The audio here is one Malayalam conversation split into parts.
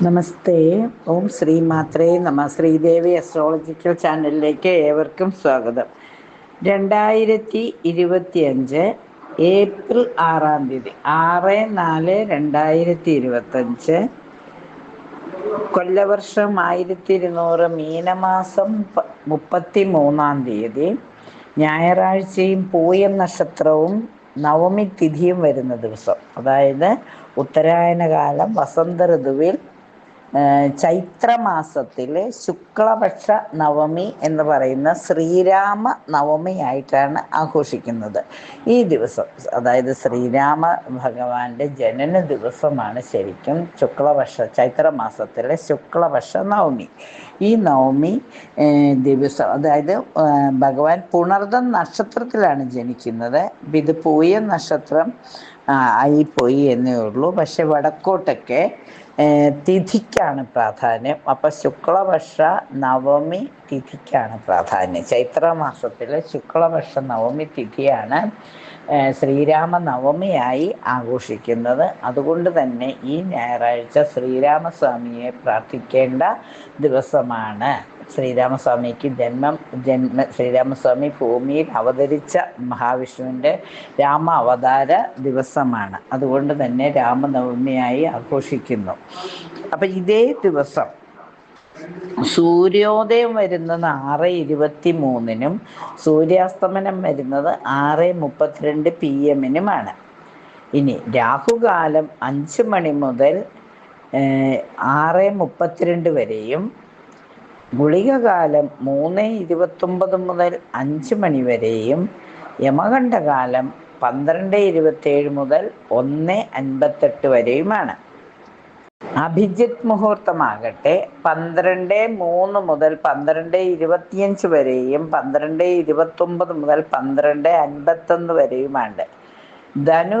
നമസ്തേ. ഓം ശ്രീ മാത്രേ നമ. ശ്രീദേവി അസ്ട്രോളജിക്കൽ ചാനലിലേക്ക് ഏവർക്കും സ്വാഗതം. 2025 ഏപ്രിൽ 6-ാം തീയതി 6-4-2025 കൊല്ലവർഷം 1200 മീനമാസം 33-ാം തീയതി ഞായറാഴ്ചയും പൂയം നക്ഷത്രവും നവമി തിഥിയും വരുന്ന ദിവസം, അതായത് ഉത്തരായന കാലം വസന്ത ഋതുവിൽ ചൈത്രമാസത്തിലെ ശുക്ലപക്ഷ നവമി എന്ന് പറയുന്ന ശ്രീരാമ നവമിയായിട്ടാണ് ആഘോഷിക്കുന്നത്. ഈ ദിവസം, അതായത് ശ്രീരാമ ഭഗവാന്റെ ജനന ദിവസമാണ് ശരിക്കും ചൈത്രമാസത്തിലെ ശുക്ലപക്ഷ നവമി. ഈ നവമി ദിവസം, അതായത് ഭഗവാൻ പുണർദം നക്ഷത്രത്തിലാണ് ജനിക്കുന്നത്. ഇത് പൂയം നക്ഷത്രം ആയിപ്പോയി എന്നേ ഉള്ളൂ. പക്ഷെ വടക്കോട്ടൊക്കെ തിഥിക്കാണ് പ്രാധാന്യം. അപ്പം ശുക്ലപക്ഷ നവമി തിഥിക്കാണ് പ്രാധാന്യം. ചൈത്രമാസത്തിലെ ശുക്ലപക്ഷ നവമി തിഥിയാണ് ശ്രീരാമ നവമിയായി ആഘോഷിക്കുന്നത്. അതുകൊണ്ട് തന്നെ ഈ ഞായറാഴ്ച ശ്രീരാമസ്വാമിയെ പ്രാർത്ഥിക്കേണ്ട ദിവസമാണ്. ശ്രീരാമസ്വാമിക്ക് ശ്രീരാമസ്വാമി ഭൂമിയിൽ അവതരിച്ച മഹാവിഷ്ണുവിൻ്റെ രാമ അവതാര ദിവസമാണ്. അതുകൊണ്ട് തന്നെ രാമനവമിയായി ആഘോഷിക്കുന്നു. അപ്പം ഇതേ ദിവസം സൂര്യോദയം വരുന്നത് 6:23-നും സൂര്യാസ്തമനം വരുന്നത് 6:32 PM-നുമാണ്. ഇനി രാഹുകാലം 5 മണി മുതൽ 6:32 വരെയും ഗുളികകാലം 3:29 മുതൽ 5 മണി വരെയും യമകണ്ഠകാലം 12:27 മുതൽ 1:58 വരെയുമാണ്. അഭിജിത്ത് മുഹൂർത്തമാകട്ടെ 12:03 മുതൽ 12:25 വരെയും 12:29 മുതൽ 12:51 വരെയുമാണ്. ധനു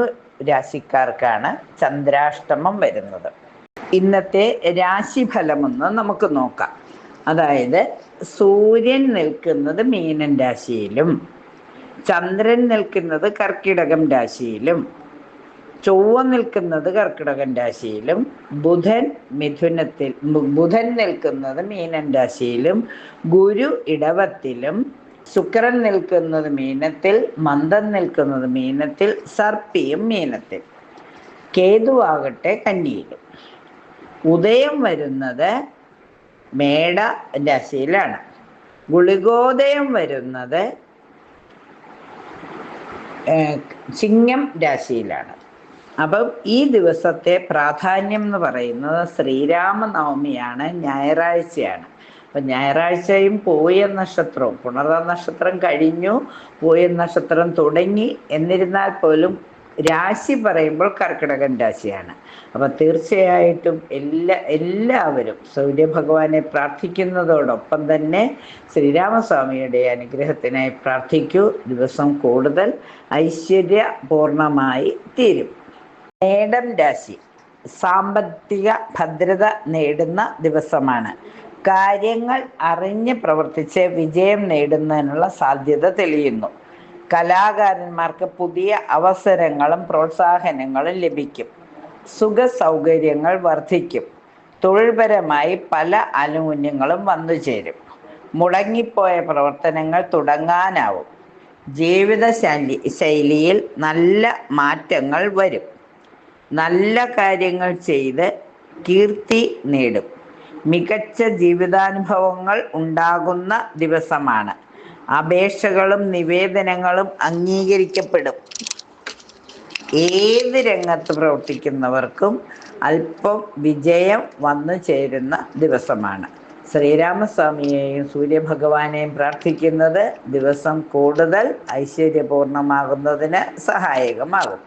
രാശിക്കാർക്കാണ് ചന്ദ്രാഷ്ടമം വരുന്നത്. ഇന്നത്തെ രാശിഫലമൊന്ന് നമുക്ക് നോക്കാം. അതായത് സൂര്യൻ നിൽക്കുന്നത് മീനൻ രാശിയിലും ചന്ദ്രൻ നിൽക്കുന്നത് കർക്കിടകം രാശിയിലും ചൊവ്വ നിൽക്കുന്നത് കർക്കിടകൻ രാശിയിലും ബുധൻ നിൽക്കുന്നത് മീനൻ രാശിയിലും ഗുരു ഇടവത്തിലും ശുക്രൻ നിൽക്കുന്നത് മീനത്തിൽ, മന്ദൻ നിൽക്കുന്നത് മീനത്തിൽ, സർപ്പിയും മീനത്തിൽ, കേതുവാകട്ടെ കന്നിയിലും. ഉദയം വരുന്നത് മേട രാശിയിലാണ്. ഗുളികോദയം വരുന്നത് ചിങ്ങം രാശിയിലാണ്. അപ്പം ഈ ദിവസത്തെ പ്രാധാന്യം എന്ന് പറയുന്നത് ശ്രീരാമനവമിയാണ്, ഞായറാഴ്ചയാണ്. അപ്പം ഞായറാഴ്ചയും പൂയം നക്ഷത്രവും, പുണർദ നക്ഷത്രം കഴിഞ്ഞു, പൂയം നക്ഷത്രം തുടങ്ങി. എന്നിരുന്നാൽ പോലും രാശി പറയുമ്പോൾ കർക്കിടകൻ രാശിയാണ്. അപ്പം തീർച്ചയായിട്ടും എല്ലാവരും സൂര്യഭഗവാനെ പ്രാർത്ഥിക്കുന്നതോടൊപ്പം തന്നെ ശ്രീരാമസ്വാമിയുടെ അനുഗ്രഹത്തിനായി പ്രാർത്ഥിക്കൂ. ദിവസം കൂടുതൽ ഐശ്വര്യപൂർണമായി തീരും. മേടം രാശി സാമ്പത്തിക ഭദ്രത നേടുന്ന ദിവസമാണ്. കാര്യങ്ങൾ അറിഞ്ഞ് പ്രവർത്തിച്ച് വിജയം നേടുന്നതിനുള്ള സാധ്യത തെളിയുന്നു. കലാകാരന്മാർക്ക് പുതിയ അവസരങ്ങളും പ്രോത്സാഹനങ്ങളും ലഭിക്കും. സുഖ സൗകര്യങ്ങൾ വർദ്ധിക്കും. തൊഴിൽപരമായി പല ആനുകൂല്യങ്ങളും വന്നു ചേരും. മുടങ്ങിപ്പോയ പ്രവർത്തനങ്ങൾ തുടങ്ങാനാവും. ജീവിത ശൈലിയിൽ നല്ല മാറ്റങ്ങൾ വരും. നല്ല കാര്യങ്ങൾ ചെയ്ത് കീർത്തി നേടും. മികച്ച ജീവിതാനുഭവങ്ങൾ ഉണ്ടാകുന്ന ദിവസമാണ്. അപേക്ഷകളും നിവേദനങ്ങളും അംഗീകരിക്കപ്പെടും. ഏത് രംഗത്ത് പ്രവർത്തിക്കുന്നവർക്കും അല്പം വിജയം വന്നു ചേരുന്ന ദിവസമാണ്. ശ്രീരാമസ്വാമിയെയും സൂര്യഭഗവാനെയും പ്രാർത്ഥിക്കുന്നത് ദിവസം കൂടുതൽ ഐശ്വര്യപൂർണമാകുന്നതിന് സഹായകമാകും.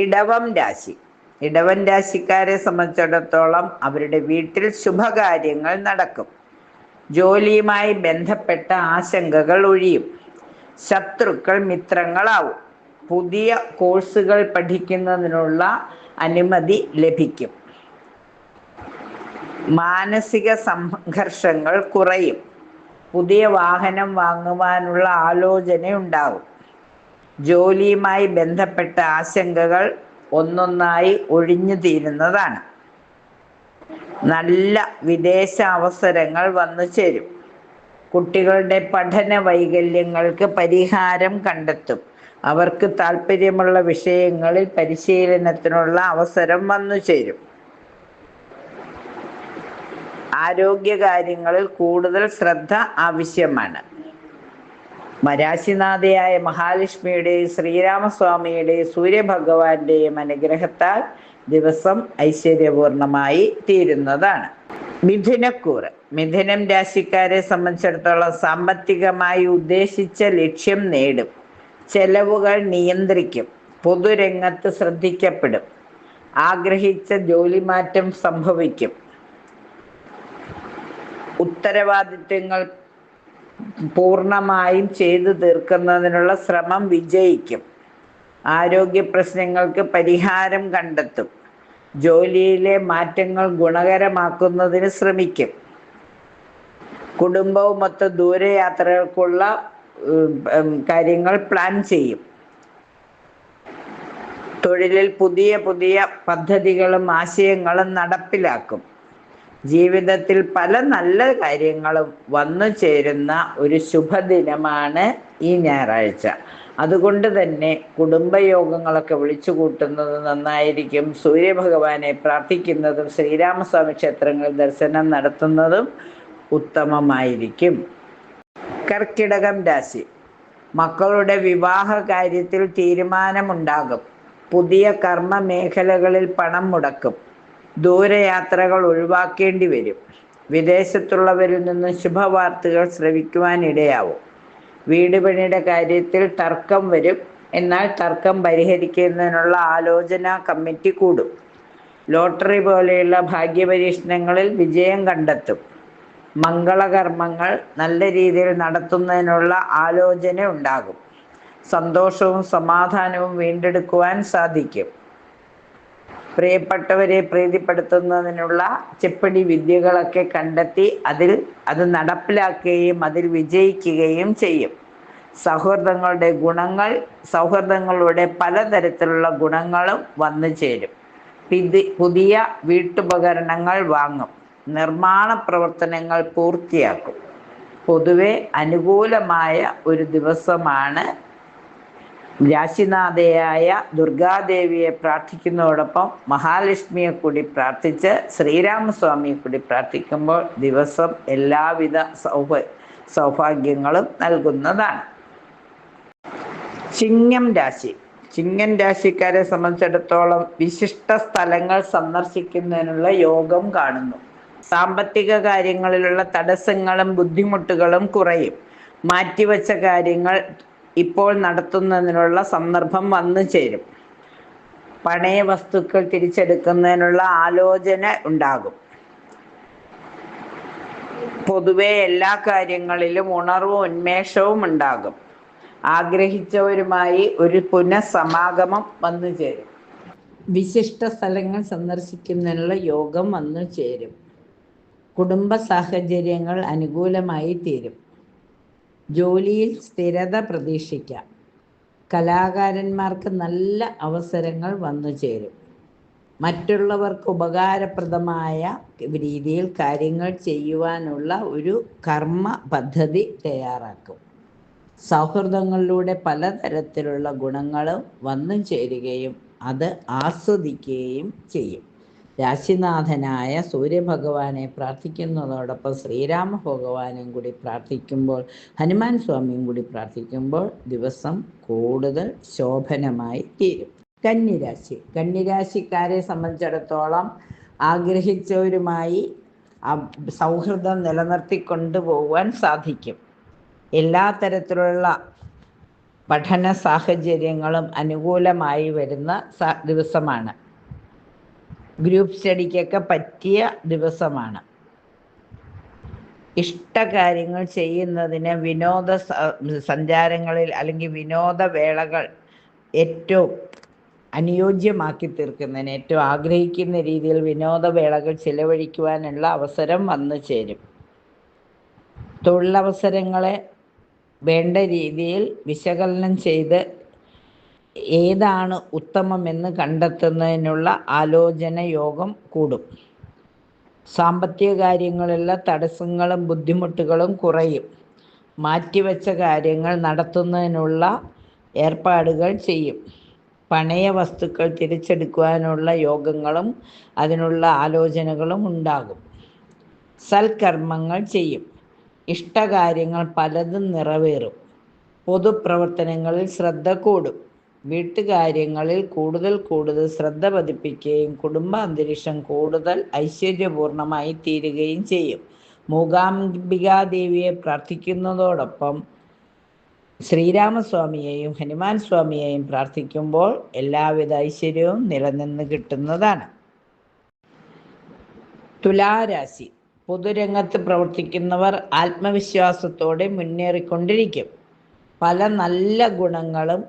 ഇടവം രാശി രാശിക്കാരെ സംബന്ധിച്ചിടത്തോളം അവരുടെ വീട്ടിൽ ശുഭകാര്യങ്ങൾ നടക്കും. ജോലിയുമായി ബന്ധപ്പെട്ട ആശങ്കകൾ ഒഴിയും. ശത്രുക്കൾ മിത്രങ്ങളാവും. പുതിയ കോഴ്സുകൾ പഠിക്കുന്നതിനുള്ള അനുമതി ലഭിക്കും. മാനസിക സംഘർഷങ്ങൾ കുറയും. പുതിയ വാഹനം വാങ്ങുവാനുള്ള ആലോചനയുണ്ടാകും. ജോലിയുമായി ബന്ധപ്പെട്ട ആശങ്കകൾ ഒന്നൊന്നായി ഒഴിഞ്ഞു തീരുന്നതാണ്. നല്ല വിദേശ അവസരങ്ങൾ വന്നു ചേരും. കുട്ടികളുടെ പഠന വൈകല്യങ്ങൾക്ക് പരിഹാരം കണ്ടെത്തും. അവർക്ക് താല്പര്യമുള്ള വിഷയങ്ങളിൽ പരിശീലനത്തിനുള്ള അവസരം വന്നു ചേരും. ആരോഗ്യകാര്യങ്ങളിൽ കൂടുതൽ ശ്രദ്ധ ആവശ്യമാണ്. രാശിനാഥയായ മഹാലക്ഷ്മിയുടെയും ശ്രീരാമസ്വാമിയുടെയും സൂര്യഭഗവാന്റെയും അനുഗ്രഹത്താൽ ദിവസം ഐശ്വര്യപൂർണമായി തീരുന്നതാണ്. മിഥുനക്കൂറ്. മിഥുനം രാശിക്കാരെ സംബന്ധിച്ചിടത്തോളം സാമ്പത്തികമായി ഉദ്ദേശിച്ച ലക്ഷ്യം നേടും. ചെലവുകൾ നിയന്ത്രിക്കും. പൊതുരംഗത്ത് ശ്രദ്ധിക്കപ്പെടും. ആഗ്രഹിച്ച ജോലിമാറ്റം സംഭവിക്കും. ഉത്തരവാദിത്തങ്ങൾ പൂർണ്ണമായും ചെയ്തു തീർക്കുന്നതിനുള്ള ശ്രമം വിജയിക്കും. ആരോഗ്യ പ്രശ്നങ്ങൾക്ക് പരിഹാരം കണ്ടെത്തും. ജോലിയിലെ മാറ്റങ്ങൾ ഗുണകരമാക്കുന്നതിന് ശ്രമിക്കും. കുടുംബവുമൊത്ത് ദൂരയാത്രകൾക്കുള്ള കാര്യങ്ങൾ പ്ലാൻ ചെയ്യും. തൊഴിലിൽ പുതിയ പുതിയ പദ്ധതികളും ആശയങ്ങളും നടപ്പിലാക്കും. ജീവിതത്തിൽ പല നല്ല കാര്യങ്ങളും വന്നു ചേരുന്ന ഒരു ശുഭദിനമാണ് ഈ ഞായറാഴ്ച. അതുകൊണ്ട് തന്നെ കുടുംബയോഗങ്ങളൊക്കെ വിളിച്ചു കൂട്ടുന്നത് നന്നായിരിക്കും. സൂര്യഭഗവാനെ പ്രാർത്ഥിക്കുന്നതും ശ്രീരാമസ്വാമി ക്ഷേത്രങ്ങളിൽ ദർശനം നടത്തുന്നതും ഉത്തമമായിരിക്കും. കർക്കിടകം രാശി. മക്കളുടെ വിവാഹ കാര്യത്തിൽ തീരുമാനമുണ്ടാകും. പുതിയ കർമ്മ മേഖലകളിൽ പണം മുടക്കും. ദൂരയാത്രകൾ ഒഴിവാക്കേണ്ടി വരും. വിദേശത്തുള്ളവരിൽ നിന്ന് ശുഭവാർത്തകൾ ശ്രവിക്കുവാനിടയാവും. വീട് പണിയുടെ കാര്യത്തിൽ തർക്കം വരും. എന്നാൽ തർക്കം പരിഹരിക്കുന്നതിനുള്ള ആലോചനാ കമ്മിറ്റി കൂടും. ലോട്ടറി പോലെയുള്ള ഭാഗ്യപരീക്ഷണങ്ങളിൽ വിജയം കണ്ടെത്തും. മംഗളകർമ്മങ്ങൾ നല്ല രീതിയിൽ നടത്തുന്നതിനുള്ള ആലോചന ഉണ്ടാകും. സന്തോഷവും സമാധാനവും വീണ്ടെടുക്കുവാൻ സാധിക്കും. പ്രിയപ്പെട്ടവരെ പ്രീതിപ്പെടുത്തുന്നതിനുള്ള ചെപ്പടി വിദ്യകളൊക്കെ കണ്ടെത്തി അത് നടപ്പിലാക്കുകയും അതിൽ വിജയിക്കുകയും ചെയ്യും. സൗഹൃദങ്ങളുടെ പലതരത്തിലുള്ള ഗുണങ്ങളും വന്നു ചേരും. പുതിയ വീട്ടുപകരണങ്ങൾ വാങ്ങും. നിർമ്മാണ പ്രവർത്തനങ്ങൾ പൂർത്തിയാക്കും. പൊതുവെ അനുകൂലമായ ഒരു ദിവസമാണ്. രാശിനാഥയായ ദുർഗാദേവിയെ പ്രാർത്ഥിക്കുന്നതോടൊപ്പം മഹാലക്ഷ്മിയെ കൂടി പ്രാർത്ഥിച്ച് ശ്രീരാമസ്വാമിയെ കൂടി പ്രാർത്ഥിക്കുമ്പോൾ ദിവസം എല്ലാവിധ സൗഭാഗ്യങ്ങളും നൽകുന്നതാണ്. ചിങ്ങം രാശി. ചിങ്ങം രാശിക്കാരെ സംബന്ധിച്ചിടത്തോളം വിശിഷ്ട സ്ഥലങ്ങൾ സന്ദർശിക്കുന്നതിനുള്ള യോഗം കാണുന്നു. സാമ്പത്തിക കാര്യങ്ങളിലുള്ള തടസ്സങ്ങളും ബുദ്ധിമുട്ടുകളും കുറയും. മാറ്റിവെച്ച കാര്യങ്ങൾ ഇപ്പോൾ നടത്തുന്നതിനുള്ള സന്ദർഭം വന്നു ചേരും. പണയ വസ്തുക്കൾ തിരിച്ചെടുക്കുന്നതിനുള്ള ആലോചന ഉണ്ടാകും. പൊതുവെ എല്ലാ കാര്യങ്ങളിലും ഉണർവും ഉന്മേഷവും ഉണ്ടാകും. ആഗ്രഹിച്ചവരുമായി ഒരു പുനഃസമാഗമം വന്നു ചേരും. വിശിഷ്ട സ്ഥലങ്ങൾ സന്ദർശിക്കുന്നതിനുള്ള യോഗം വന്നു ചേരും. കുടുംബ സാഹചര്യങ്ങൾ അനുകൂലമായി തീരും. ജോലിയിൽ സ്ഥിരത പ്രതീക്ഷിക്കാം. കലാകാരന്മാർക്ക് നല്ല അവസരങ്ങൾ വന്നു ചേരും. മറ്റുള്ളവർക്ക് ഉപകാരപ്രദമായ രീതിയിൽ കാര്യങ്ങൾ ചെയ്യുവാനുള്ള ഒരു കർമ്മ പദ്ധതി തയ്യാറാക്കും. സൗഹൃദങ്ങളിലൂടെ പലതരത്തിലുള്ള ഗുണങ്ങളും വന്നു ചേരുകയും അത് ആസ്വദിക്കുകയും ചെയ്യും. രാശിനാഥനായ സൂര്യഭഗവാനെ പ്രാർത്ഥിക്കുന്നതോടൊപ്പം ശ്രീരാമ ഭഗവാനെയും കൂടി പ്രാർത്ഥിക്കുമ്പോൾ, ഹനുമാൻ സ്വാമിയും കൂടി പ്രാർത്ഥിക്കുമ്പോൾ ദിവസം കൂടുതൽ ശോഭനമായി തീരും. കന്നിരാശി. കന്നിരാശിക്കാരെ സംബന്ധിച്ചിടത്തോളം ആഗ്രഹിച്ചവരുമായി സൗഹൃദം നിലനിർത്തിക്കൊണ്ടുപോകാൻ സാധിക്കും. എല്ലാ തരത്തിലുള്ള പഠന സാഹചര്യങ്ങളും അനുകൂലമായി വരുന്ന ദിവസമാണ്. ഗ്രൂപ്പ് സ്റ്റഡിക്കൊക്കെ പറ്റിയ ദിവസമാണ്. ഇഷ്ടകാര്യങ്ങൾ ചെയ്യുന്നതിന് വിനോദ സഞ്ചാരങ്ങളിൽ അല്ലെങ്കിൽ വിനോദവേളകൾ ഏറ്റവും അനുയോജ്യമാക്കി തീർക്കുന്നതിന് ഏറ്റവും ആഗ്രഹിക്കുന്ന രീതിയിൽ വിനോദവേളകൾ ചിലവഴിക്കുവാനുള്ള അവസരം വന്നു ചേരും. തൊഴിലവസരങ്ങളെ വേണ്ട രീതിയിൽ വിശകലനം ചെയ്ത് ഏതാണ് ഉത്തമമെന്ന് കണ്ടെത്തുന്നതിനുള്ള ആലോചന യോഗം കൂടും. സാമ്പത്തിക കാര്യങ്ങളിലുള്ള തടസ്സങ്ങളും ബുദ്ധിമുട്ടുകളും കുറയും. മാറ്റിവെച്ച കാര്യങ്ങൾ നടത്തുന്നതിനുള്ള ഏർപ്പാടുകൾ ചെയ്യും. പണയ വസ്തുക്കൾ തിരിച്ചെടുക്കുവാനുള്ള യോഗങ്ങളും അതിനുള്ള ആലോചനകളും ഉണ്ടാകും. സൽക്കർമ്മങ്ങൾ ചെയ്യും. ഇഷ്ടകാര്യങ്ങൾ പലതും നിറവേറും. പൊതുപ്രവർത്തനങ്ങളിൽ ശ്രദ്ധ കൂടും. വീട്ടുകാര്യങ്ങളിൽ കൂടുതൽ ശ്രദ്ധ പതിപ്പിക്കുകയും കുടുംബാന്തരീക്ഷം കൂടുതൽ ഐശ്വര്യപൂർണമായി തീരുകയും ചെയ്യും. മൂകാംബികാദേവിയെ പ്രാർത്ഥിക്കുന്നതോടൊപ്പം ശ്രീരാമസ്വാമിയെയും ഹനുമാൻ സ്വാമിയെയും പ്രാർത്ഥിക്കുമ്പോൾ എല്ലാവിധ ഐശ്വര്യവും നിലനിന്ന് കിട്ടുന്നതാണ്. തുലാരാശി. പൊതുരംഗത്ത് പ്രവർത്തിക്കുന്നവർ ആത്മവിശ്വാസത്തോടെ മുന്നേറിക്കൊണ്ടിരിക്കും. പല നല്ല ഗുണങ്ങളും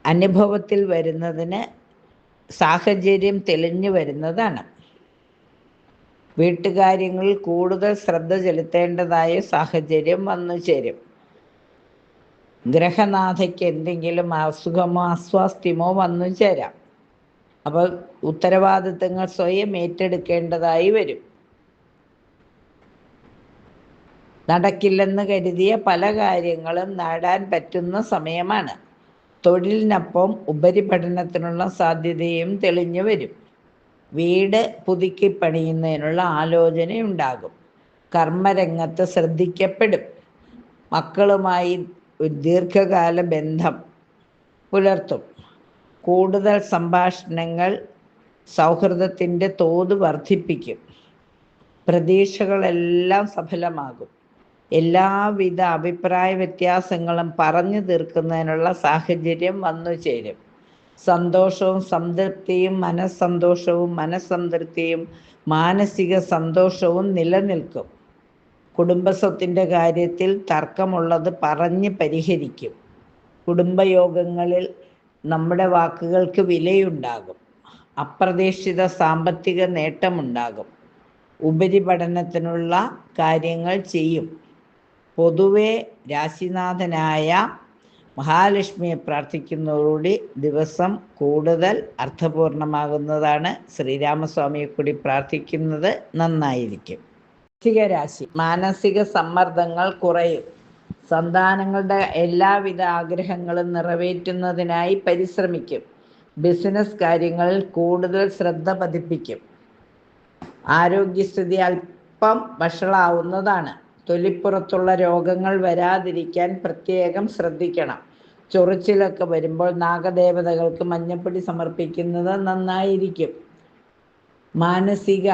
അനുഭവത്തിൽ വരുന്നതിന് സാഹചര്യം തെളിഞ്ഞു വരുന്നതാണ്. വീട്ടുകാര്യങ്ങളിൽ കൂടുതൽ ശ്രദ്ധ ചെലുത്തേണ്ടതായ സാഹചര്യം വന്നു ചേരും. ഗ്രഹനാഥയ്ക്ക് എന്തെങ്കിലും അസുഖമോ അസ്വാസ്ഥ്യമോ വന്നു ചേരാം. അപ്പോൾ ഉത്തരവാദിത്തങ്ങൾ സ്വയം ഏറ്റെടുക്കേണ്ടതായി വരും. നടക്കില്ലെന്ന് കരുതിയ പല കാര്യങ്ങളും നേടാൻ പറ്റുന്ന സമയമാണ്. തൊഴിലിനൊപ്പം ഉപരിപഠനത്തിനുള്ള സാധ്യതയും തെളിഞ്ഞു വരും. വീട് പുതുക്കി പണിയുന്നതിനുള്ള ആലോചനയുണ്ടാകും. കർമ്മരംഗത്ത് ശ്രദ്ധിക്കപ്പെടും. മക്കളുമായി ദീർഘകാല ബന്ധം പുലർത്തും. കൂടുതൽ സംഭാഷണങ്ങൾ സൗഹൃദത്തിൻ്റെ തോത് വർദ്ധിപ്പിക്കും. പ്രതീക്ഷകളെല്ലാം സഫലമാകും. എല്ലാവിധ അഭിപ്രായ വ്യത്യാസങ്ങളും പറഞ്ഞു തീർക്കുന്നതിനുള്ള സാഹചര്യം വന്നു ചേരും. സന്തോഷവും സംതൃപ്തിയും മനസ്സംതൃപ്തിയും മാനസിക സന്തോഷവും നിലനിൽക്കും. കുടുംബസ്വത്തിൻ്റെ കാര്യത്തിൽ തർക്കമുള്ളത് പറഞ്ഞ് പരിഹരിക്കും. കുടുംബയോഗങ്ങളിൽ നമ്മുടെ വാക്കുകൾക്ക് വിലയുണ്ടാകും. അപ്രതീക്ഷിത സാമ്പത്തിക നേട്ടമുണ്ടാകും. ഉപരിപഠനത്തിനുള്ള കാര്യങ്ങൾ ചെയ്യും. പൊതുവെ രാശിനാഥനായ മഹാലക്ഷ്മിയെ പ്രാർത്ഥിക്കുന്നതോടുകൂടി ദിവസം കൂടുതൽ അർത്ഥപൂർണമാകുന്നതാണ്. ശ്രീരാമസ്വാമിയെ കൂടി പ്രാർത്ഥിക്കുന്നത് നന്നായിരിക്കും. വൃശ്ചിക രാശി. മാനസിക സമ്മർദ്ദങ്ങൾ കുറയും. സന്താനങ്ങളുടെ എല്ലാവിധ ആഗ്രഹങ്ങളും നിറവേറ്റുന്നതിനായി പരിശ്രമിക്കും. ബിസിനസ് കാര്യങ്ങളിൽ കൂടുതൽ ശ്രദ്ധ പതിപ്പിക്കും. ആരോഗ്യസ്ഥിതി അല്പം വഷളാവുന്നതാണ്. തൊലിപ്പുറത്തുള്ള രോഗങ്ങൾ വരാതിരിക്കാൻ പ്രത്യേകം ശ്രദ്ധിക്കണം. ചൊറിച്ചിലൊക്കെ വരുമ്പോൾ നാഗദേവതകൾക്ക് മഞ്ഞപ്പൊടി സമർപ്പിക്കുന്നത് നന്നായിരിക്കും. മാനസിക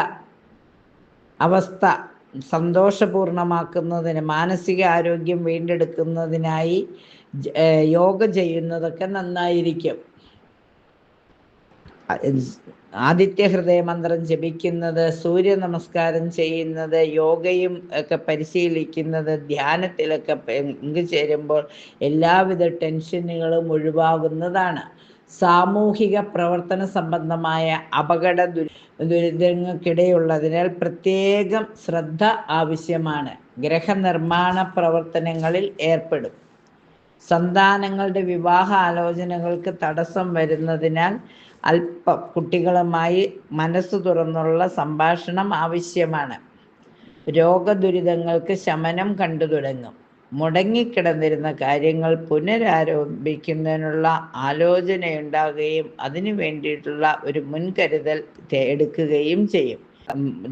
അവസ്ഥ സന്തോഷപൂർണമാക്കുന്നതിന്, മാനസിക ആരോഗ്യം വീണ്ടെടുക്കുന്നതിനായി യോഗ ചെയ്യുന്നതൊക്കെ നന്നായിരിക്കും. ആദിത്യ ഹൃദയ മന്ത്രം ജപിക്കുന്നത്, സൂര്യ നമസ്കാരം ചെയ്യുന്നത്, യോഗയും ഒക്കെ പരിശീലിക്കുന്നത്, ധ്യാനത്തിലൊക്കെ പങ്കുചേരുമ്പോൾ എല്ലാവിധ ടെൻഷനുകളും ഒഴിവാകുന്നതാണ്. സാമൂഹിക പ്രവർത്തന സംബന്ധമായ അപകട ദുരിതങ്ങൾക്കിടയുള്ളതിനാൽ പ്രത്യേകം ശ്രദ്ധ ആവശ്യമാണ്. ഗ്രഹനിർമ്മാണ പ്രവർത്തനങ്ങളിൽ ഏർപ്പെടും. സന്താനങ്ങളുടെ വിവാഹ ആലോചനകൾക്ക് തടസ്സം വരുന്നതിനാൽ അല്പം കുട്ടികളുമായി മനസ്സ് തുറന്നുള്ള സംഭാഷണം ആവശ്യമാണ്. രോഗദുരിതങ്ങൾക്ക് ശമനം കണ്ടു തുടങ്ങും. മുടങ്ങിക്കിടന്നിരുന്ന കാര്യങ്ങൾ പുനരാരംഭിക്കുന്നതിനുള്ള ആലോചനയുണ്ടാകുകയും അതിനു വേണ്ടിയിട്ടുള്ള ഒരു മുൻകരുതൽ എടുക്കുകയും ചെയ്യും.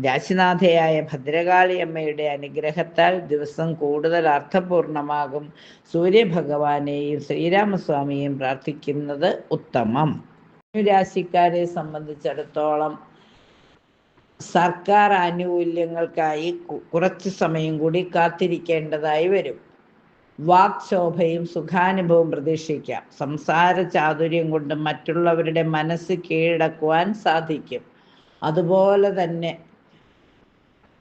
രാശിനാഥയായ ഭദ്രകാളിയമ്മയുടെ അനുഗ്രഹത്താൽ ദിവസം കൂടുതൽ അർത്ഥപൂർണമാകും. സൂര്യഭഗവാനെയും ശ്രീരാമസ്വാമിയെയും പ്രാർത്ഥിക്കുന്നത് ഉത്തമം. രാശിക്കാരെ സംബന്ധിച്ചിടത്തോളം സർക്കാർ ആനുകൂല്യങ്ങൾക്കായി കുറച്ച് സമയം കൂടി കാത്തിരിക്കേണ്ടതായി വരും. വാക്ശോഭയും സുഖാനുഭവവും പ്രതീക്ഷിക്കാം. സംസാര ചാതുര്യം കൊണ്ട് മറ്റുള്ളവരുടെ മനസ്സ് കീഴടക്കുവാൻ സാധിക്കും. അതുപോലെ തന്നെ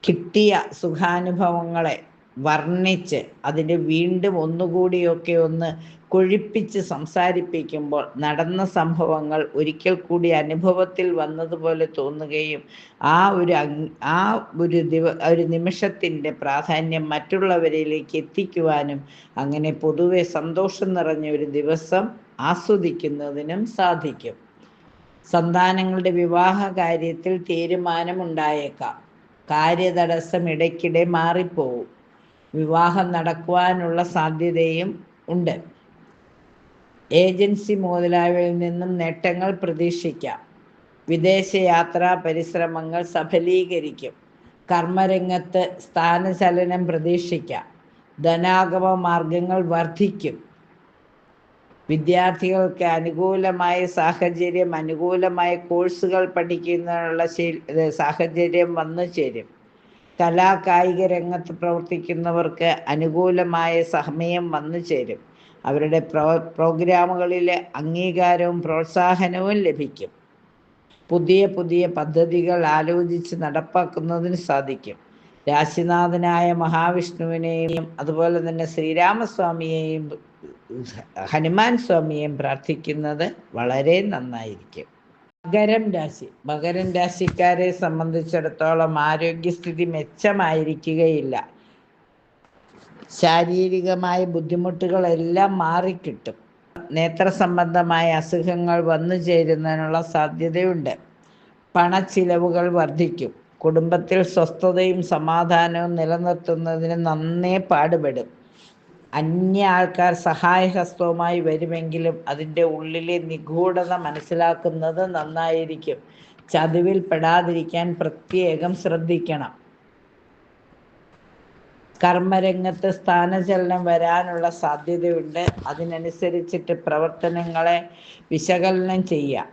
കിട്ടിയ സുഖാനുഭവങ്ങളെ വർണ്ണിച്ച് അതിന് വീണ്ടും ഒന്നുകൂടിയൊക്കെ ഒന്ന് കൊഴിപ്പിച്ച് സംസാരിപ്പിക്കുമ്പോൾ നടന്ന സംഭവങ്ങൾ ഒരിക്കൽ കൂടി അനുഭവത്തിൽ വന്നതുപോലെ തോന്നുകയും ഒരു നിമിഷത്തിൻ്റെ പ്രാധാന്യം മറ്റുള്ളവരിലേക്ക് എത്തിക്കുവാനും അങ്ങനെ പൊതുവെ സന്തോഷം നിറഞ്ഞ ഒരു ദിവസം ആസ്വദിക്കുന്നതിനും സാധിക്കും. സന്താനങ്ങളുടെ വിവാഹ കാര്യത്തിൽ തീരുമാനമുണ്ടായേക്കാം. കാര്യതടസ്സം ഇടയ്ക്കിടെ മാറിപ്പോവും. വിവാഹം നടക്കുവാനുള്ള സാധ്യതയും ഉണ്ട്. ഏജൻസി മുതലായവയിൽ നിന്നും നേട്ടങ്ങൾ പ്രതീക്ഷിക്കാം. വിദേശയാത്രാ പരിശ്രമങ്ങൾ സഫലീകരിക്കും. കർമ്മരംഗത്ത് സ്ഥാനചലനം പ്രതീക്ഷിക്കാം. ധനാഗമ മാർഗങ്ങൾ വർദ്ധിക്കും. വിദ്യാർത്ഥികൾക്ക് അനുകൂലമായ സാഹചര്യം, അനുകൂലമായ കോഴ്സുകൾ പഠിക്കുന്നതിനുള്ള സാഹചര്യം വന്നു ചേരും. കലാകായിക രംഗത്ത് പ്രവർത്തിക്കുന്നവർക്ക് അനുകൂലമായ സമയം വന്നു ചേരും. അവരുടെ പ്രോഗ്രാമുകളിലെ അംഗീകാരവും പ്രോത്സാഹനവും ലഭിക്കും. പുതിയ പുതിയ പദ്ധതികൾ ആലോചിച്ച് നടപ്പാക്കുന്നതിന് സാധിക്കും. രാശിനാഥനായ മഹാവിഷ്ണുവിനെയും അതുപോലെ തന്നെ ശ്രീരാമസ്വാമിയെയും ഹനുമാൻ സ്വാമിയെയും പ്രാർത്ഥിക്കുന്നത് വളരെ നന്നായിരിക്കും. മകരം രാശിക്കാരെ സംബന്ധിച്ചിടത്തോളം ആരോഗ്യസ്ഥിതി മെച്ചമായിരിക്കുകയില്ല. ശാരീരികമായ ബുദ്ധിമുട്ടുകളെല്ലാം മാറിക്കിട്ടും. നേത്ര സംബന്ധമായ അസുഖങ്ങൾ വന്നു ചേരുന്നതിനുള്ള സാധ്യതയുണ്ട്. പണച്ചിലവുകൾ വർദ്ധിക്കും. കുടുംബത്തിൽ സ്വസ്ഥതയും സമാധാനവും നിലനിർത്തുന്നതിന് നന്നേ പാടുപെടും. അന്യ ആൾക്കാർ സഹായഹസ്തവുമായി വരുമെങ്കിലും അതിൻ്റെ ഉള്ളിലെ നിഗൂഢത മനസ്സിലാക്കുന്നത് നന്നായിരിക്കും. ചതിവിൽ പെടാതിരിക്കാൻ പ്രത്യേകം ശ്രദ്ധിക്കണം. കർമ്മരംഗത്ത് സ്ഥാനചലനം വരാനുള്ള സാധ്യതയുണ്ട്. അതിനനുസരിച്ചിട്ട് പ്രവർത്തനങ്ങളെ വിശകലനം ചെയ്യാം.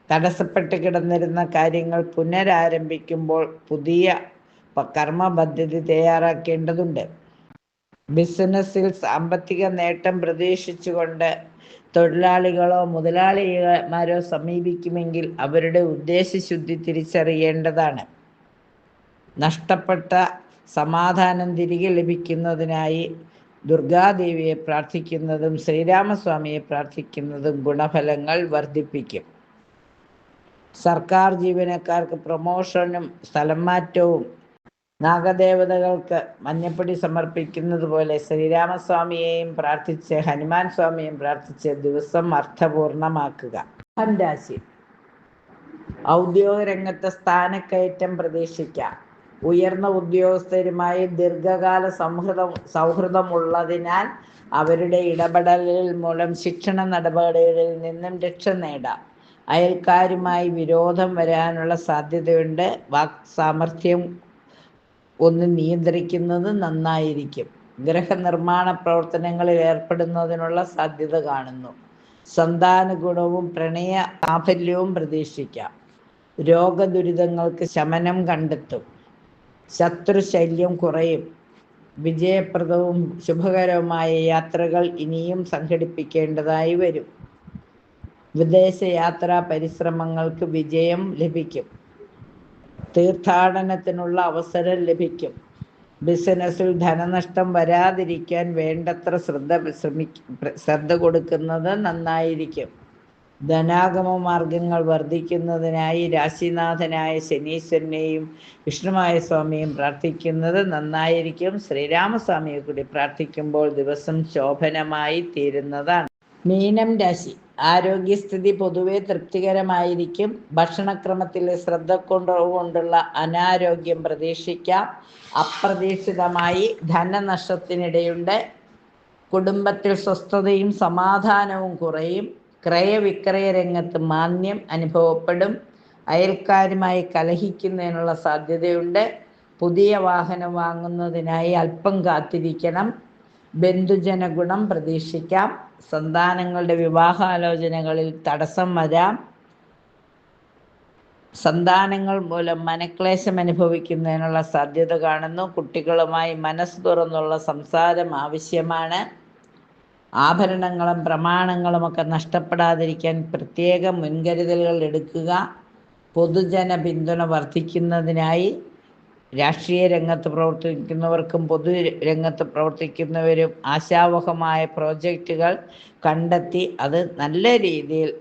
തടസ്സപ്പെട്ട് കിടന്നിരുന്ന കാര്യങ്ങൾ പുനരാരംഭിക്കുമ്പോൾ പുതിയ കർമ്മപദ്ധതി തയ്യാറാക്കേണ്ടതുണ്ട്. ബിസിനസ്സിൽ സാമ്പത്തിക നേട്ടം പ്രതീക്ഷിച്ചുകൊണ്ട് തൊഴിലാളികളോ മുതലാളിമാരോ സമീപിക്കുമെങ്കിൽ അവരുടെ ഉദ്ദേശശുദ്ധി തിരിച്ചറിയേണ്ടതാണ്. നഷ്ടപ്പെട്ട സമാധാനം തിരികെ ലഭിക്കുന്നതിനായി ദുർഗാദേവിയെ പ്രാർത്ഥിക്കുന്നതും ശ്രീരാമസ്വാമിയെ പ്രാർത്ഥിക്കുന്നതും ഗുണഫലങ്ങൾ വർദ്ധിപ്പിക്കും. സർക്കാർ ജീവനക്കാർക്ക് പ്രൊമോഷനും സ്ഥലം മാറ്റവും നാഗദേവതകൾക്ക് മഞ്ഞപ്പൊടി സമർപ്പിക്കുന്നത് പോലെ ശ്രീരാമസ്വാമിയെയും പ്രാർത്ഥിച്ച് ഹനുമാൻ സ്വാമിയെയും പ്രാർത്ഥിച്ച് ദിവസം അർത്ഥപൂർണമാക്കുക. രാശി ഔദ്യോഗിക രംഗത്ത് സ്ഥാനക്കയറ്റം പ്രതീക്ഷിക്കാം. ഉയർന്ന ഉദ്യോഗസ്ഥരുമായി ദീർഘകാല സൗഹൃദമുള്ളതിനാൽ അവരുടെ ഇടപെടലുകൾ മൂലം ശിക്ഷണ നടപടികളിൽ നിന്നും രക്ഷ നേടാം. അയൽക്കാരുമായി വിരോധം വരാനുള്ള സാധ്യതയുണ്ട്. വാക് സാമർഥ്യം ഒന്ന് നിയന്ത്രിക്കുന്നത് നന്നായിരിക്കും. ഗൃഹനിർമ്മാണ പ്രവർത്തനങ്ങളിൽ ഏർപ്പെടുന്നതിനുള്ള സാധ്യത കാണുന്നു. സന്താന ഗുണവും പ്രണയ സാഫല്യവും പ്രതീക്ഷിക്കാം. രോഗദുരിതങ്ങൾക്ക് ശമനം കണ്ടെത്തും. ശത്രുശല്യം കുറയും. വിജയപ്രദവും ശുഭകരവുമായ യാത്രകൾ ഇനിയും സംഘടിപ്പിക്കേണ്ടതായി വരും. വിദേശയാത്രാ പരിശ്രമങ്ങൾക്ക് വിജയം ലഭിക്കും. തീർത്ഥാടനത്തിനുള്ള അവസരം ലഭിക്കും. ബിസിനസ്സിൽ ധനനഷ്ടം വരാതിരിക്കാൻ വേണ്ടത്ര ശ്രദ്ധ കൊടുക്കുന്നത് നന്നായിരിക്കും. ധനാഗമ മാർഗങ്ങൾ വർദ്ധിക്കുന്നതിനായി രാശിനാഥനായ ശനീശ്വരനെയും വിഷ്ണുമായ സ്വാമിയും പ്രാർത്ഥിക്കുന്നത് നന്നായിരിക്കും. ശ്രീരാമസ്വാമിയെ കൂടി പ്രാർത്ഥിക്കുമ്പോൾ ദിവസം ശോഭനമായി തീരുന്നതാണ്. മീനം രാശി ആരോഗ്യസ്ഥിതി പൊതുവെ തൃപ്തികരമായിരിക്കും. ഭക്ഷണക്രമത്തിലെ ശ്രദ്ധ കൊണ്ടുള്ള അനാരോഗ്യം പ്രതീക്ഷിക്കാം. അപ്രതീക്ഷിതമായി ധനനഷ്ടത്തിനിടയുണ്ട്. കുടുംബത്തിൽ സ്വസ്ഥതയും സമാധാനവും കുറയും. ക്രയവിക്രയ രംഗത്ത് മാന്ദ്യം അനുഭവപ്പെടും. അയൽക്കാരുമായി കലഹിക്കുന്നതിനുള്ള സാധ്യതയുണ്ട്. പുതിയ വാഹനം വാങ്ങുന്നതിനായി അല്പം കാത്തിരിക്കണം. ബന്ധുജന ഗുണം പ്രതീക്ഷിക്കാം. സന്താനങ്ങളുടെ വിവാഹാലോചനകളിൽ തടസ്സം വരാം. സന്താനങ്ങൾ മൂലം മനക്ലേശം അനുഭവിക്കുന്നതിനുള്ള സാധ്യത കാണുന്നു. കുട്ടികളുമായി മനസ്സ് തുറന്നുള്ള സംസാരം ആവശ്യമാണ്. ആഭരണങ്ങളും പ്രമാണങ്ങളുമൊക്കെ നഷ്ടപ്പെടാതിരിക്കാൻ പ്രത്യേക മുൻകരുതലുകൾ എടുക്കുക. പൊതുജന പിന്തുണ വർദ്ധിക്കുന്നതിനായി രാഷ്ട്രീയ രംഗത്ത് പ്രവർത്തിക്കുന്നവർക്കും പൊതുരംഗത്ത് പ്രവർത്തിക്കുന്നവരും ആശാവഹമായ പ്രോജക്റ്റുകൾ കണ്ടെത്തി അത് നല്ല രീതിയിൽ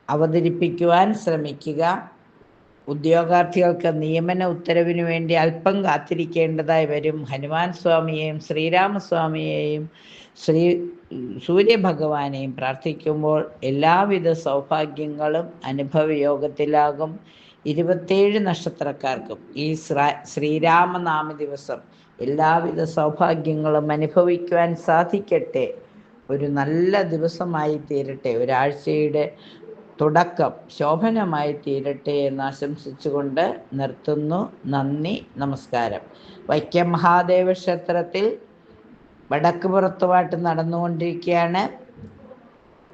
അവതരിപ്പിക്കുവാൻ ശ്രമിക്കുക. ഉദ്യോഗാർത്ഥികൾക്ക് നിയമന ഉത്തരവിന് വേണ്ടി അല്പം കാത്തിരിക്കേണ്ടതായി വരും. ഹനുമാൻ സ്വാമിയെയും ശ്രീരാമസ്വാമിയെയും സൂര്യഭഗവാനെയും പ്രാർത്ഥിക്കുമ്പോൾ എല്ലാവിധ സൗഭാഗ്യങ്ങളും അനുഭവയോഗത്തിലാകും. 27 നക്ഷത്രക്കാർക്കും ഈ ശ്രീരാമനാമ ദിവസം എല്ലാവിധ സൗഭാഗ്യങ്ങളും അനുഭവിക്കുവാൻ സാധിക്കട്ടെ. ഒരു നല്ല ദിവസമായി തീരട്ടെ. ഒരാഴ്ചയുടെ തുടക്കം ശോഭനമായി തീരട്ടെ എന്ന് ആശംസിച്ചുകൊണ്ട് നിർത്തുന്നു. നന്ദി, നമസ്കാരം. വൈക്കം മഹാദേവ ക്ഷേത്രത്തിൽ വടക്ക് പുറത്തുപാട്ട് നടന്നുകൊണ്ടിരിക്കുകയാണ്.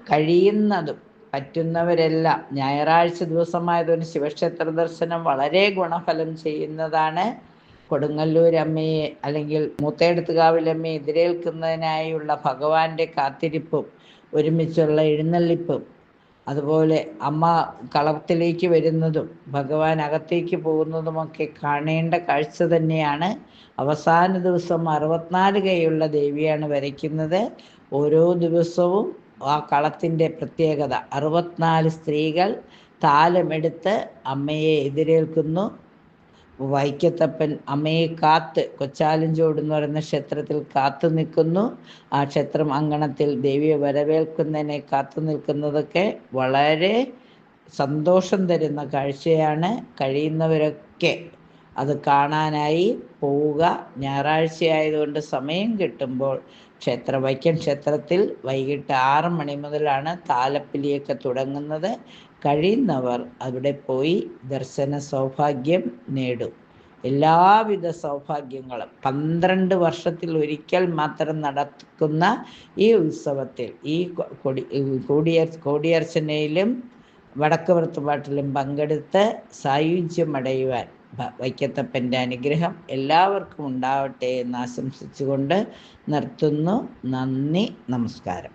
കഴിയുന്നതും പറ്റുന്നവരെല്ലാം ഞായറാഴ്ച ദിവസമായതുകൊണ്ട് ശിവക്ഷേത്ര ദർശനം വളരെ ഗുണഫലം ചെയ്യുന്നതാണ്. കൊടുങ്ങല്ലൂർ അമ്മയെ അല്ലെങ്കിൽ മൂത്തേടത്തുകാവിലമ്മയെ എതിരേൽക്കുന്നതിനായുള്ള ഭഗവാന്റെ കാത്തിരിപ്പും ഒരുമിച്ചുള്ള എഴുന്നള്ളിപ്പും അതുപോലെ അമ്മ കളത്തിലേക്ക് വരുന്നതും ഭഗവാൻ അകത്തേക്ക് പോകുന്നതുമൊക്കെ കാണേണ്ട കാഴ്ച തന്നെയാണ്. അവസാന ദിവസം 64 കൈയുള്ള ദേവിയാണ് വരയ്ക്കുന്നത്. ഓരോ ദിവസവും ആ കളത്തിൻ്റെ പ്രത്യേകത 64 സ്ത്രീകൾ താലമെടുത്ത് അമ്മയെ എതിരേൽക്കുന്നു. വൈക്കത്തപ്പൻ അമ്മയെ കാത്ത് കൊച്ചാലഞ്ചോട് എന്ന് പറയുന്ന ക്ഷേത്രത്തിൽ കാത്തു നിൽക്കുന്നു. ആ ക്ഷേത്രം അങ്കണത്തിൽ ദേവിയെ വരവേൽക്കുന്നതിനെ കാത്തു നിൽക്കുന്നതൊക്കെ വളരെ സന്തോഷം തരുന്ന കാഴ്ചയാണ്. കഴിയുന്നവരൊക്കെ അത് കാണാനായി പോവുക. ഞായറാഴ്ചയായതുകൊണ്ട് സമയം കിട്ടുമ്പോൾ വൈക്കം ക്ഷേത്രത്തിൽ വൈകിട്ട് 6 മണി മുതലാണ് താലപ്പിലിയൊക്കെ തുടങ്ങുന്നത്. കഴിയുന്നവർ അവിടെ പോയി ദർശന സൗഭാഗ്യം നേടും. എല്ലാവിധ സൗഭാഗ്യങ്ങളും 12 വർഷത്തിൽ ഒരിക്കൽ മാത്രം നടക്കുന്ന ഈ ഉത്സവത്തിൽ ഈ കോടിയർച്ചനയിലും വടക്ക് പുറത്തുപാട്ടിലും പങ്കെടുത്ത് സായുജ്യമടയുവാൻ വൈക്കത്തപ്പൻ്റെ അനുഗ്രഹം എല്ലാവർക്കും ഉണ്ടാവട്ടെ എന്ന് ആശംസിച്ചുകൊണ്ട് നിർത്തുന്നു. നന്ദി, നമസ്കാരം.